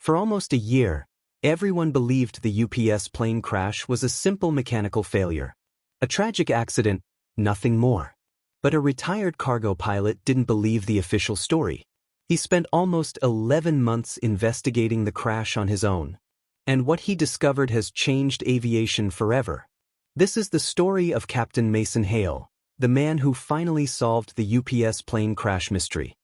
For almost a year, everyone believed the UPS plane crash was a simple mechanical failure. A tragic accident, nothing more. But a retired cargo pilot didn't believe the official story. He spent almost 11 months investigating the crash on his own. And what he discovered has changed aviation forever. This is the story of Captain Mason Hale, the man who finally solved the UPS plane crash mystery.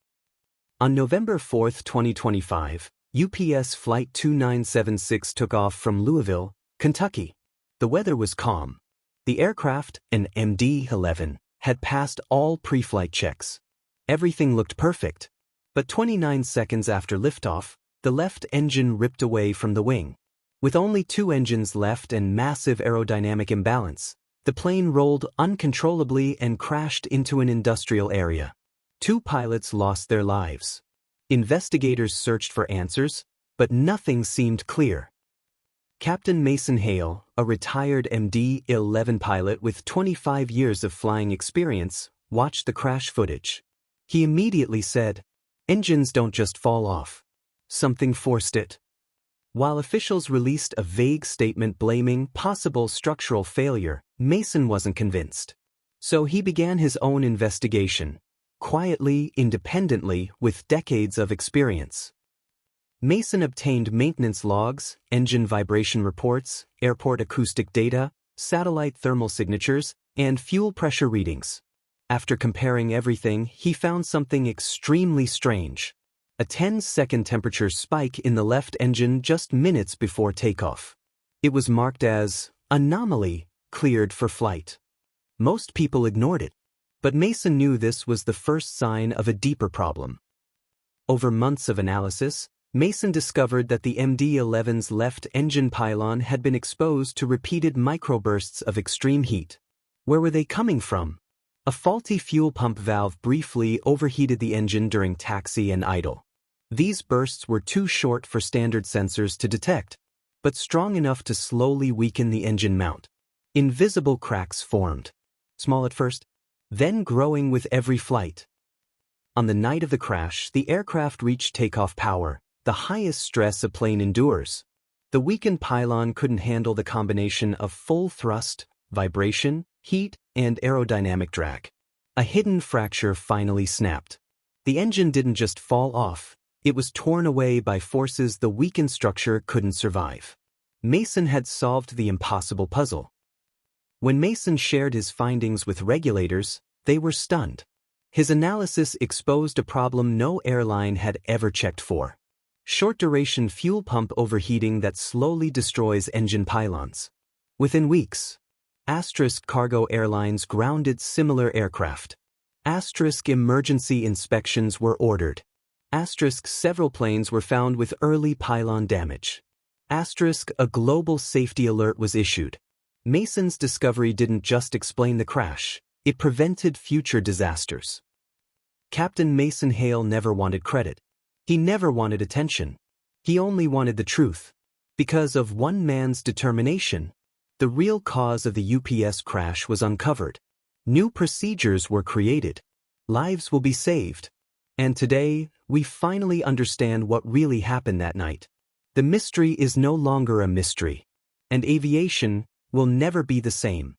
On November 4, 2025, UPS Flight 2976 took off from Louisville, Kentucky. The weather was calm. The aircraft, an MD-11, had passed all pre-flight checks. Everything looked perfect. But 29 seconds after liftoff, the left engine ripped away from the wing. With only 2 engines left and massive aerodynamic imbalance, the plane rolled uncontrollably and crashed into an industrial area. 2 pilots lost their lives. Investigators searched for answers, but nothing seemed clear. Captain Mason Hale, a retired MD-11 pilot with 25 years of flying experience, watched the crash footage. He immediately said, "Engines don't just fall off. Something forced it." While officials released a vague statement blaming possible structural failure, Mason wasn't convinced. So he began his own investigation, quietly, independently, with decades of experience. Mason obtained maintenance logs, engine vibration reports, airport acoustic data, satellite thermal signatures, and fuel pressure readings. After comparing everything, he found something extremely strange. A 10-second temperature spike in the left engine just minutes before takeoff. It was marked as anomaly, cleared for flight. Most people ignored it. But Mason knew this was the first sign of a deeper problem. Over months of analysis, Mason discovered that the MD-11's left engine pylon had been exposed to repeated microbursts of extreme heat. Where were they coming from? A faulty fuel pump valve briefly overheated the engine during taxi and idle. These bursts were too short for standard sensors to detect, but strong enough to slowly weaken the engine mount. Invisible cracks formed. Small at first, then growing with every flight. On the night of the crash, the aircraft reached takeoff power, the highest stress a plane endures. The weakened pylon couldn't handle the combination of full thrust, vibration, heat, and aerodynamic drag. A hidden fracture finally snapped. The engine didn't just fall off, it was torn away by forces the weakened structure couldn't survive. Mason had solved the impossible puzzle. When Mason shared his findings with regulators, they were stunned. His analysis exposed a problem no airline had ever checked for. Short-duration fuel pump overheating that slowly destroys engine pylons. Within weeks, Cargo Airlines grounded similar aircraft. Emergency inspections were ordered. Several planes were found with early pylon damage. A global safety alert was issued. Mason's discovery didn't just explain the crash, it prevented future disasters. Captain Mason Hale never wanted credit. He never wanted attention. He only wanted the truth. Because of one man's determination, the real cause of the UPS crash was uncovered. New procedures were created. Lives will be saved. And today, we finally understand what really happened that night. The mystery is no longer a mystery. And aviation will never be the same.